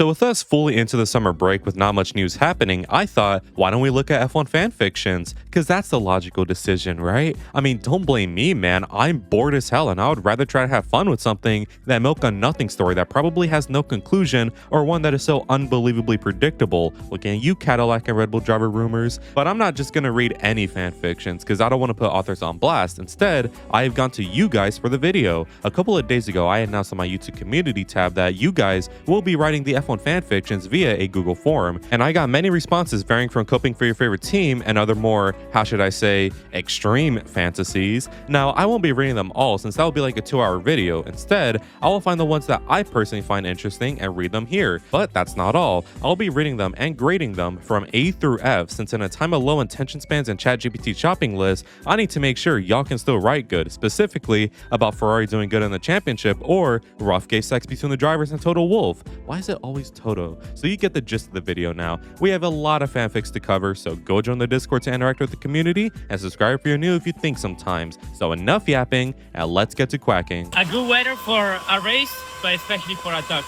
So with us fully into the summer break with not much news happening, I thought, why don't we look at F1 fanfictions? Because that's the logical decision, right? I mean, don't blame me, man. I'm bored as hell and I would rather try to have fun with something than milk a nothing story that probably has no conclusion or one that is so unbelievably predictable. Looking at you, Cadillac and Red Bull driver rumors. But I'm not just gonna read any fanfictions because I don't want to put authors on blast. Instead, I have gone to you guys for the video. A couple of days ago, I announced on my YouTube community tab that you guys will be writing the F1 fanfictions via a Google form, and I got many responses varying from coping for your favorite team and other more, how should I say, extreme fantasies. Now, I won't be reading them all since that will be like a 2-hour video. Instead, I will find the ones that I personally find interesting and read them here. But that's not all. I'll be reading them and grading them from A through F, since in a time of low attention spans and ChatGPT shopping lists, I need to make sure y'all can still write good, specifically about Ferrari doing good in the championship or rough gay sex between the drivers and Toto Wolff. Why is it always Toto? So you get the gist of the video now. We have a lot of fanfics to cover, so go join the Discord to interact with the community and subscribe if you're new if you think sometimes. So enough yapping and let's get to quacking. A good weather for a race, but especially for a talk.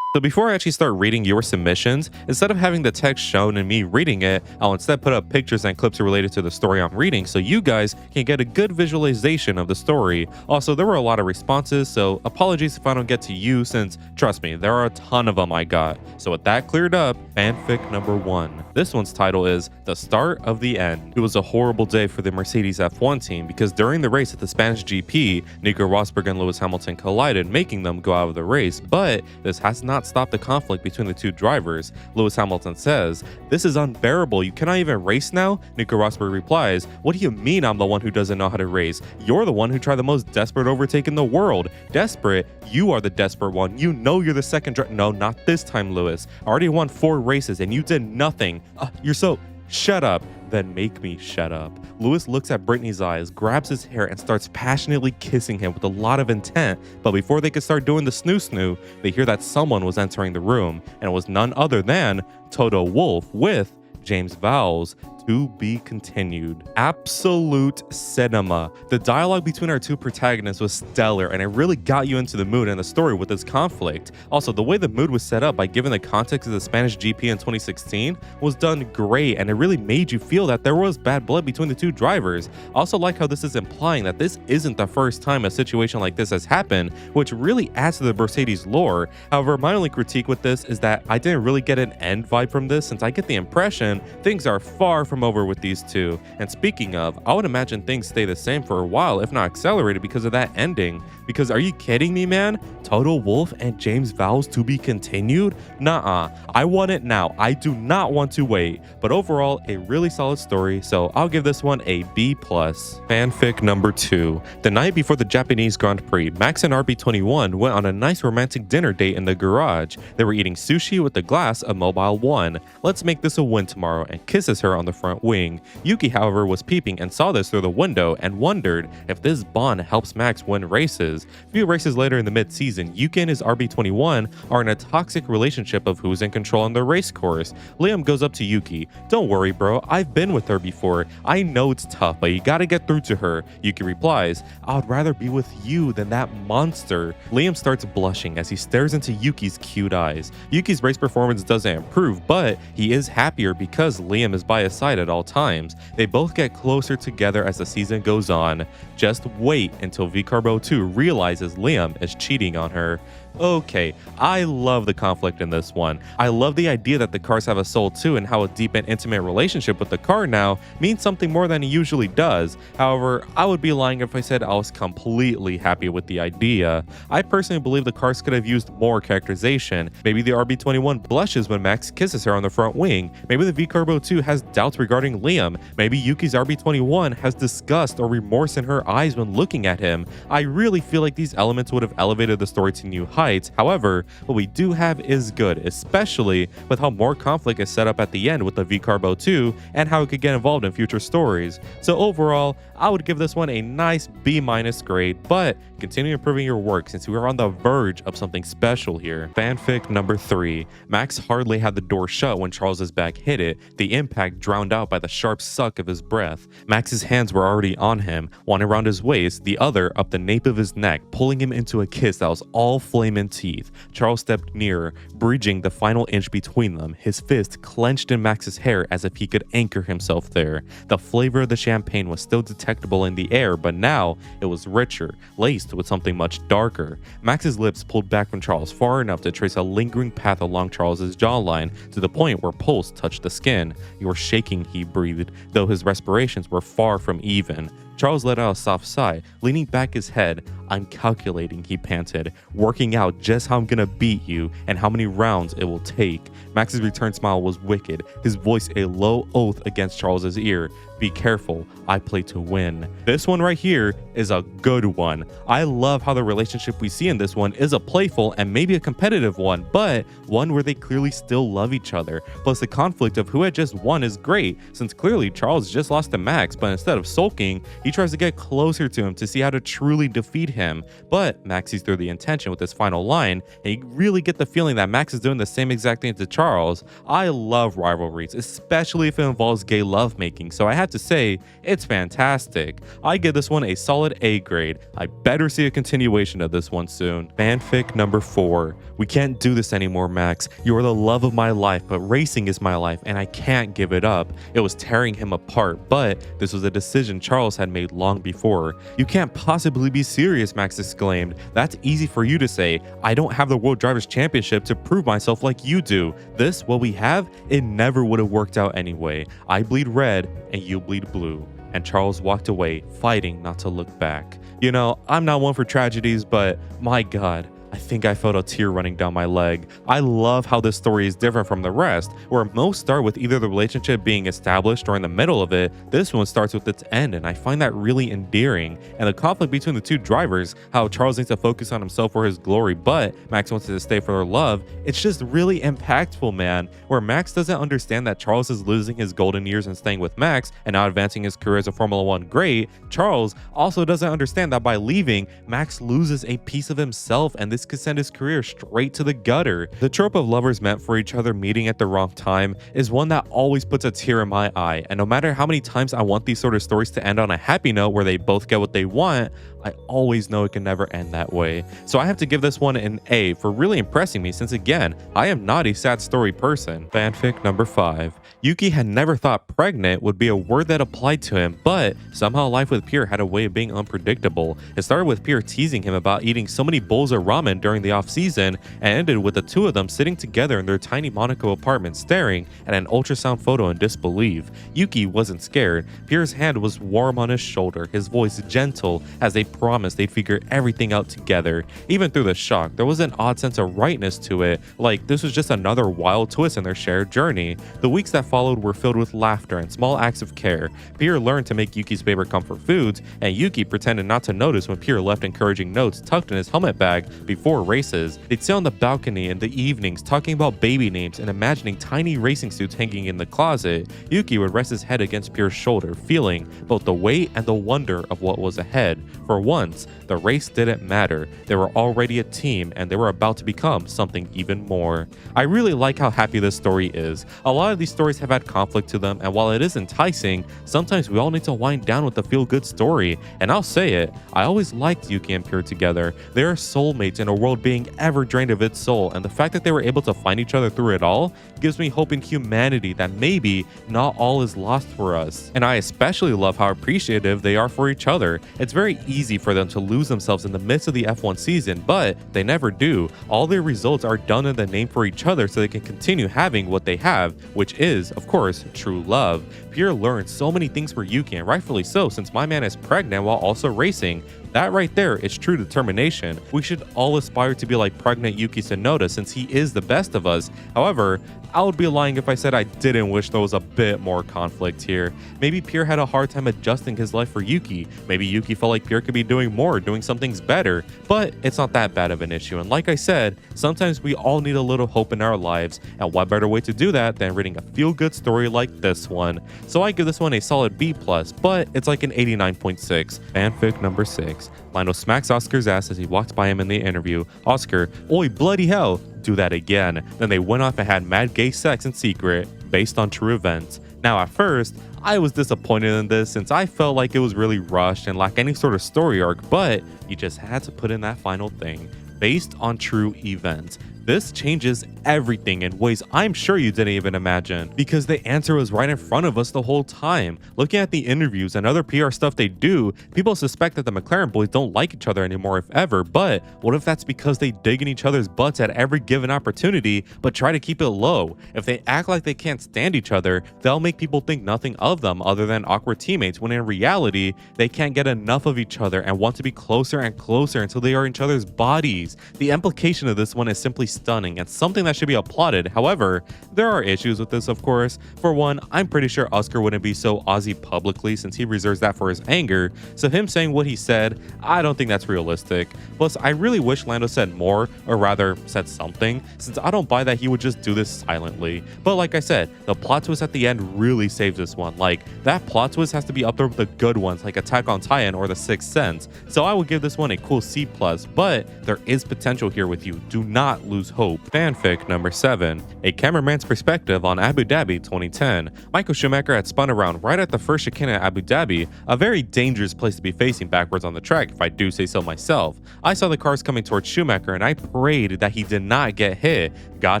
So before I actually start reading your submissions, instead of having the text shown and me reading it, I'll instead put up pictures and clips related to the story I'm reading so you guys can get a good visualization of the story. Also, there were a lot of responses, so apologies if I don't get to you since, trust me, there are a ton of them I got. So with that cleared up, fanfic number 1. This one's title is The Start of the End. It was a horrible day for the Mercedes F1 team because during the race at the Spanish GP, Nico Rosberg and Lewis Hamilton collided, making them go out of the race, but this has not stopped the conflict between the two drivers. Lewis Hamilton says, "This is unbearable. You cannot even race now?" Nico Rosberg replies, "What do you mean I'm the one who doesn't know how to race? You're the one who tried the most desperate overtake in the world. Desperate? You are the desperate one. You know you're the second driver." "No, not this time, Lewis. I already won 4 races and you did nothing. You're so..." "Shut up." "Then make me shut up." Lewis looks at Brittany's eyes, grabs his hair, and starts passionately kissing him with a lot of intent. But before they could start doing the snoo-snoo, they hear that someone was entering the room, and it was none other than Toto Wolff with James Vowles. To be continued. Absolute cinema. The dialogue between our two protagonists was stellar and it really got you into the mood and the story with this conflict. Also, the way the mood was set up by giving the context of the Spanish GP in 2016 was done great and it really made you feel that there was bad blood between the two drivers. I also like how this is implying that this isn't the first time a situation like this has happened, which really adds to the Mercedes lore. However, my only critique with this is that I didn't really get an end vibe from this since I get the impression things are far from over with these two. And speaking of, I would imagine things stay the same for a while, if not accelerated because of that ending. Because are you kidding me, man? Toto Wolff and James Vowles to be continued? Nuh-uh. I want it now. I do not want to wait. But overall, a really solid story, so I'll give this one a B+. Fanfic number 2. The night before the Japanese Grand Prix, Max and RB21 went on a nice romantic dinner date in the garage. They were eating sushi with a glass of Mobile 1. "Let's make this a win tomorrow," and kisses her on the front wing. Yuki, however, was peeping and saw this through the window and wondered if this bond helps Max win races. A few races later in the mid-season, Yuki and his RB21 are in a toxic relationship of who's in control on the race course. Liam goes up to Yuki. "Don't worry, bro. I've been with her before. I know it's tough, but you gotta get through to her." Yuki replies, "I would rather be with you than that monster." Liam starts blushing as he stares into Yuki's cute eyes. Yuki's race performance doesn't improve, but he is happier because Liam is by his side at all times. They both get closer together as the season goes on. Just wait until VCarbo 2 realizes Liam is cheating on her. Okay, I love the conflict in this one. I love the idea that the cars have a soul too and how a deep and intimate relationship with the car now means something more than it usually does. However, I would be lying if I said I was completely happy with the idea. I personally believe the cars could have used more characterization. Maybe the RB21 blushes when Max kisses her on the front wing. Maybe the VCarbo 2 has doubts regarding Liam. Maybe Yuki's RB21 has disgust or remorse in her eyes when looking at him. I really feel like these elements would have elevated the story to new heights. However, what we do have is good, especially with how more conflict is set up at the end with the VCarbo 2 and how it could get involved in future stories. So overall, I would give this one a nice B- grade, but continue improving your work since we are on the verge of something special here. Fanfic number 3. Max hardly had the door shut when Charles's back hit it, the impact drowned out by the sharp suck of his breath. Max's hands were already on him, one around his waist, the other up the nape of his neck, pulling him into a kiss that was all flaming diamond teeth. Charles stepped nearer, bridging the final inch between them, his fist clenched in Max's hair as if he could anchor himself there. The flavor of the champagne was still detectable in the air, but now it was richer, laced with something much darker. Max's lips pulled back from Charles far enough to trace a lingering path along Charles's jawline to the point where pulse touched the skin. "You're shaking," he breathed, though his respirations were far from even. Charles let out a soft sigh, leaning back his head. "I'm calculating," he panted, "working out just how I'm gonna beat you and how many rounds it will take." Max's return smile was wicked, his voice a low oath against Charles's ear. "Be careful, I play to win." This one right here is a good one. I love how the relationship we see in this one is a playful and maybe a competitive one, but one where they clearly still love each other. Plus the conflict of who had just won is great, since clearly Charles just lost to Max, but instead of sulking, he tries to get closer to him to see how to truly defeat him. But Max sees through the intention with his final line, and you really get the feeling that Max is doing the same exact thing to Charles. I love rivalries, especially if it involves gay lovemaking, so I have to say, it's fantastic. I give this one a solid A grade. I better see a continuation of this one soon. Fanfic number 4. "We can't do this anymore, Max. You are the love of my life, but racing is my life, and I can't give it up." It was tearing him apart, but this was a decision Charles had made long before. "You can't possibly be serious," Max exclaimed. "That's easy for you to say. I don't have the World Drivers' Championship to prove myself like you do. This, what we have, it never would have worked out anyway. I bleed red, and you bleed blue." And Charles walked away, fighting not to look back. You know, I'm not one for tragedies, but my God, I think I felt a tear running down my leg. I love how this story is different from the rest, where most start with either the relationship being established or in the middle of it. This one starts with its end, and I find that really endearing. And the conflict between the two drivers, how Charles needs to focus on himself for his glory, but Max wants to stay for their love, it's just really impactful, man. Where Max doesn't understand that Charles is losing his golden years and staying with Max and not advancing his career as a Formula One great, Charles also doesn't understand that by leaving, Max loses a piece of himself, and this could send his career straight to the gutter. The trope of lovers meant for each other meeting at the wrong time is one that always puts a tear in my eye, and no matter how many times I want these sort of stories to end on a happy note where they both get what they want, I always know it can never end that way. So I have to give this one an A for really impressing me, since again, I am not a sad story person. Fanfic number 5. Yuki had never thought pregnant would be a word that applied to him, but somehow life with Pierre had a way of being unpredictable. It started with Pierre teasing him about eating so many bowls of ramen during the off season, and ended with the two of them sitting together in their tiny Monaco apartment staring at an ultrasound photo in disbelief. Yuki wasn't scared. Pierre's hand was warm on his shoulder, his voice gentle as they promised they'd figure everything out together. Even through the shock, there was an odd sense of rightness to it, like this was just another wild twist in their shared journey. The weeks that followed were filled with laughter and small acts of care. Pierre learned to make Yuki's favorite comfort foods, and Yuki pretended not to notice when Pierre left encouraging notes tucked in his helmet bag before races. They'd sit on the balcony in the evenings talking about baby names and imagining tiny racing suits hanging in the closet. Yuki would rest his head against Pierre's shoulder, feeling both the weight and the wonder of what was ahead. For once, the race didn't matter. They were already a team, and they were about to become something even more. I really like how happy this story is. A lot of these stories have had conflict to them, and while it is enticing, sometimes we all need to wind down with a feel-good story. And I'll say it, I always liked Yuki and Pierre together. They are soulmates in a world being ever drained of its soul, and the fact that they were able to find each other through it all gives me hope in humanity that maybe not all is lost for us. And I especially love how appreciative they are for each other. It's very easy for them to lose themselves in the midst of the F1 season, but they never do. All their results are done in the name for each other so they can continue having what they have, which is, of course, true love. Pierre learned so many things for Yuki, and rightfully so, since my man is pregnant while also racing. That right there is true determination. We should all aspire to be like pregnant Yuki Tsunoda, since he is the best of us. However, I would be lying if I said I didn't wish there was a bit more conflict here. Maybe Pierre had a hard time adjusting his life for Yuki. Maybe Yuki felt like Pierre could be doing more, doing some things better. But it's not that bad of an issue. And like I said, sometimes we all need a little hope in our lives. And what better way to do that than reading a feel-good story like this one? So I give this one a solid B+, but it's like an 89.6. Fanfic number 6. Lionel smacks Oscar's ass as he walks by him in the interview. Oscar, "Oi, bloody hell, do that again." Then they went off and had mad gay sex in secret, based on true events. Now at first, I was disappointed in this since I felt like it was really rushed and lacked any sort of story arc, but you just had to put in that final thing. based on true events. This changes everything in ways I'm sure you didn't even imagine, because the answer was right in front of us the whole time. Looking at the interviews and other PR stuff they do, people suspect that the McLaren boys don't like each other anymore if ever, but what if that's because they dig in each other's butts at every given opportunity but try to keep it low? If they act like they can't stand each other, they'll make people think nothing of them other than awkward teammates, when in reality, they can't get enough of each other and want to be closer and closer until they are in each other's bodies. The implication of this one is simply stunning and something that should be applauded. However, there are issues with this, of course. For one, I'm pretty sure Oscar wouldn't be so Aussie publicly since he reserves that for his anger, so him saying what he said, I don't think that's realistic. Plus, I really wish Lando said more, or rather said something, since I don't buy that he would just do this silently. But like I said, the plot twist at the end really saves this one. Like, that plot twist has to be up there with the good ones like Attack on Titan or The Sixth Sense, so I would give this one a cool C+, but there is potential here with you. Do not lose hope. Fanfic number 7. A cameraman's perspective on Abu Dhabi 2010. Michael Schumacher had spun around right at the first chicane at Abu Dhabi, a very dangerous place to be facing backwards on the track if I do say so myself. I saw the cars coming towards Schumacher and I prayed that he did not get hit. God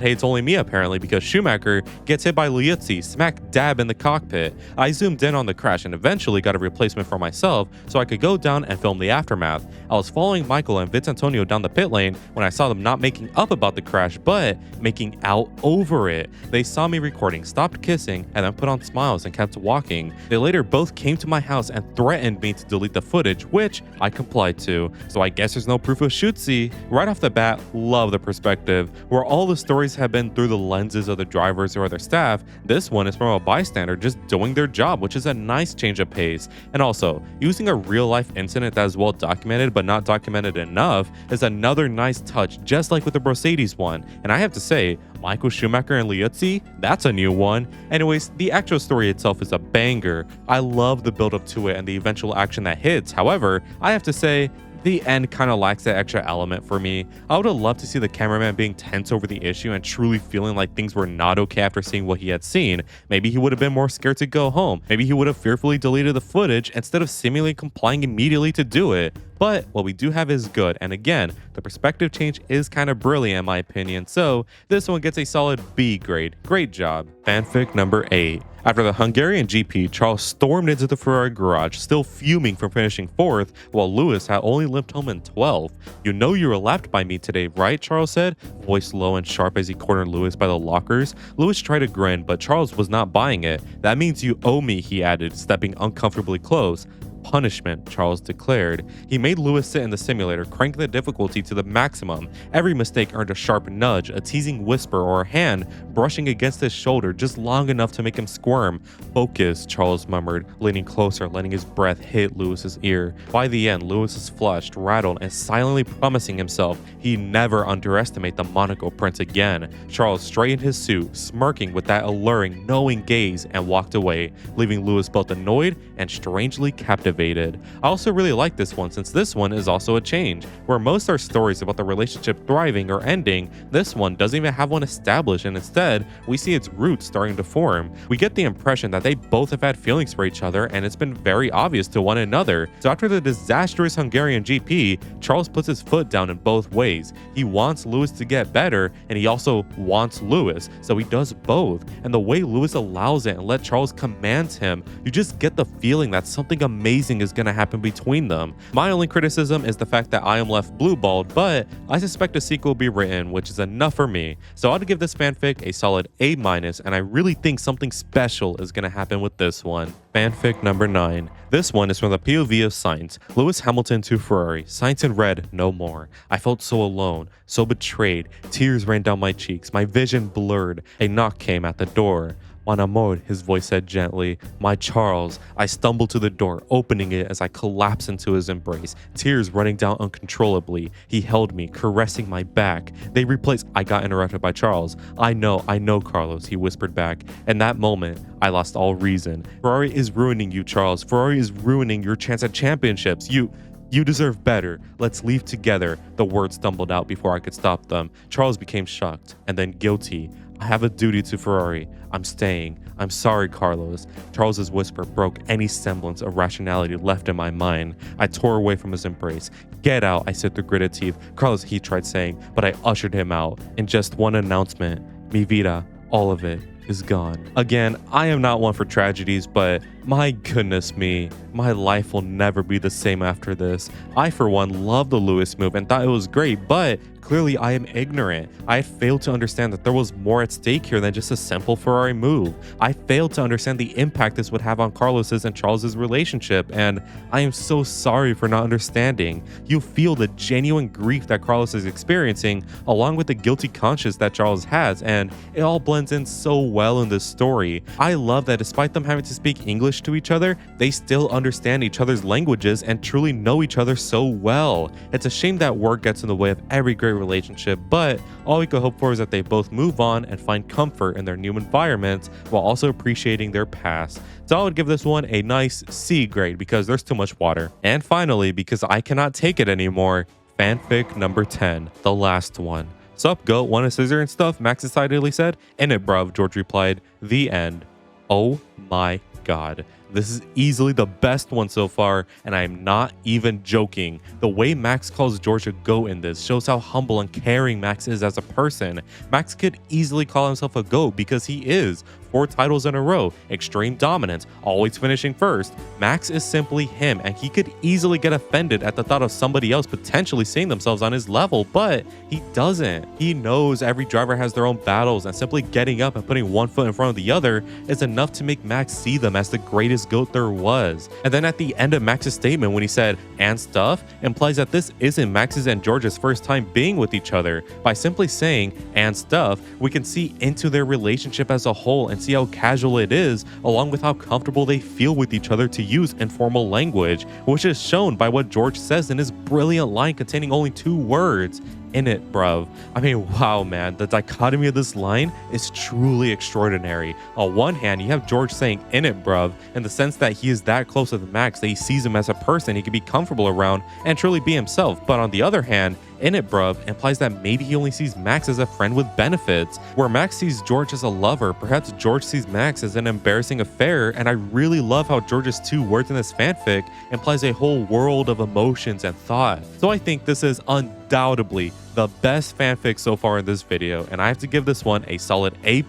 hates only me apparently, because Schumacher gets hit by Liuzzi smack dab in the cockpit. I zoomed in on the crash and eventually got a replacement for myself so I could go down and film the aftermath. I was following Michael and Vince Antonio down the pit lane when I saw them not making up about the crash but making out over it. They saw me recording, stopped kissing, and then put on smiles and kept walking. They later both came to my house and threatened me to delete the footage, which I complied to. So I guess there's no proof of shootsy. Right off the bat, love the perspective. Where all the stories have been through the lenses of the drivers or their staff, this one is from a bystander just doing their job, which is a nice change of pace. And also, using a real life incident that is well documented but not documented enough is another nice touch, just like with the Mercedes one. And I have to say, Michael Schumacher and Liuzzi, that's a new one. Anyways, the actual story itself is a banger. I love the build up to it and the eventual action that hits. However, I have to say, the end kind of lacks that extra element for me. I would have loved to see the cameraman being tense over the issue and truly feeling like things were not okay after seeing what he had seen. Maybe he would have been more scared to go home. Maybe he would have fearfully deleted the footage instead of seemingly complying immediately to do it. But what we do have is good, and again, the perspective change is kind of brilliant in my opinion, so this one gets a solid B grade. Great job. Fanfic number 8. After the Hungarian GP, Charles stormed into the Ferrari garage, still fuming from finishing 4th, while Lewis had only limped home in 12th. You know you were lapped by me today, right? Charles said, voice low and sharp as he cornered Lewis by the lockers. Lewis tried to grin, but Charles was not buying it. That means you owe me, he added, stepping uncomfortably close. Punishment, Charles declared. He made Lewis sit in the simulator, cranking the difficulty to the maximum. Every mistake earned a sharp nudge, a teasing whisper, or a hand brushing against his shoulder just long enough to make him squirm. Focus, Charles murmured, leaning closer, letting his breath hit Lewis's ear. By the end, Lewis is flushed, rattled, and silently promising himself he'd never underestimate the Monaco Prince again. Charles straightened his suit, smirking with that alluring, knowing gaze, and walked away, leaving Lewis both annoyed and strangely captivated. I also really like this one since this one is also a change. Where most are stories about the relationship thriving or ending, this one doesn't even have one established, and instead, we see its roots starting to form. We get the impression that they both have had feelings for each other and it's been very obvious to one another. So after the disastrous Hungarian GP, Charles puts his foot down in both ways. He wants Lewis to get better and he also wants Lewis, so he does both. And the way Lewis allows it and let Charles command him, you just get the feeling that something amazing is going to happen between them. My only criticism is the fact that I am left blue-balled, but I suspect a sequel will be written, which is enough for me. So I'd give this fanfic a solid A-, and I really think something special is going to happen with this one. Fanfic number 9. This one is from the POV of Sainz. Lewis Hamilton to Ferrari. Sainz in red, no more. I felt so alone, so betrayed. Tears ran down my cheeks. My vision blurred. A knock came at the door. Mon amour, his voice said gently. My Charles. I stumbled to the door, opening it as I collapsed into his embrace, tears running down uncontrollably. He held me, caressing my back. They replaced. I got interrupted by Charles. I know, Carlos, he whispered back. In that moment, I lost all reason. Ferrari is ruining you, Charles. Ferrari is ruining your chance at championships. You deserve better. Let's leave together. The words stumbled out before I could stop them. Charles became shocked and then guilty. I have a duty to Ferrari. I'm staying. I'm sorry, Carlos. Charles's whisper broke any semblance of rationality left in my mind. I tore away from his embrace. Get out, I said through gritted teeth. Carlos, he tried saying, but I ushered him out. In just one announcement, mi vida, all of it, is gone. Again, I am not one for tragedies, but my goodness me, my life will never be the same after this. I, for one, love the Lewis move and thought it was great, but clearly I am ignorant. I had failed to understand that there was more at stake here than just a simple Ferrari move. I failed to understand the impact this would have on Carlos's and Charles's relationship, and I am so sorry for not understanding. You feel the genuine grief that Carlos is experiencing, along with the guilty conscience that Charles has, and it all blends in so well in this story. I love that despite them having to speak English to each other, they still understand each other's languages and truly know each other so well. It's a shame that work gets in the way of every great relationship, but all we could hope for is that they both move on and find comfort in their new environments while also appreciating their past. So I would give this one a nice C grade because there's too much water. And finally, because I cannot take it anymore, fanfic number 10, the last one. Sup, goat, want a scissor and stuff? Max excitedly said. In it, bruv, George replied. The end. Oh my god. This is easily the best one so far, and I am not even joking. The way Max calls George a goat in this shows how humble and caring Max is as a person. Max could easily call himself a goat because he is. 4 titles in a row, extreme dominance, always finishing first. Max is simply him, and he could easily get offended at the thought of somebody else potentially seeing themselves on his level, but he doesn't. He knows every driver has their own battles, and simply getting up and putting one foot in front of the other is enough to make Max see them as the greatest goat there was. And then at the end of Max's statement when he said, and stuff, implies that this isn't Max's and George's first time being with each other. By simply saying, and stuff, we can see into their relationship as a whole and see how casual it is, along with how comfortable they feel with each other to use informal language, which is shown by what George says in his brilliant line containing only 2 words. In it, bruv. I mean, wow, man, the dichotomy of this line is truly extraordinary. On one hand, you have George saying in it, bruv, in the sense that he is that close with Max that he sees him as a person he can be comfortable around and truly be himself. But on the other hand, in it, bruv, implies that maybe he only sees Max as a friend with benefits. Where Max sees George as a lover, perhaps George sees Max as an embarrassing affair, and I really love how George's 2 words in this fanfic implies a whole world of emotions and thought. So I think this is undoubtedly the best fanfic so far in this video, and I have to give this one a solid A+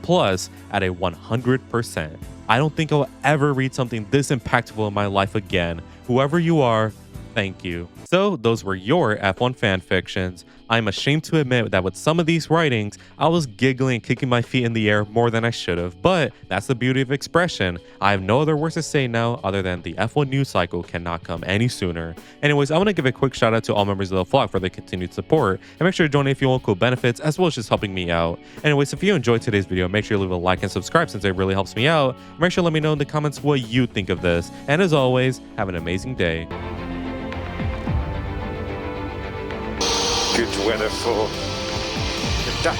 at a 100%. I don't think I'll ever read something this impactful in my life again. Whoever you are, thank you. So those were your F1 fanfictions. I'm ashamed to admit that with some of these writings, I was giggling and kicking my feet in the air more than I should have, but that's the beauty of expression. I have no other words to say now other than the F1 news cycle cannot come any sooner. Anyways, I want to give a quick shout out to all members of the flock for their continued support, and make sure to donate if you want cool benefits as well as just helping me out. Anyways, if you enjoyed today's video, make sure you leave a like and subscribe since it really helps me out. Make sure to let me know in the comments what you think of this, and as always, have an amazing day. Good weather for the duck.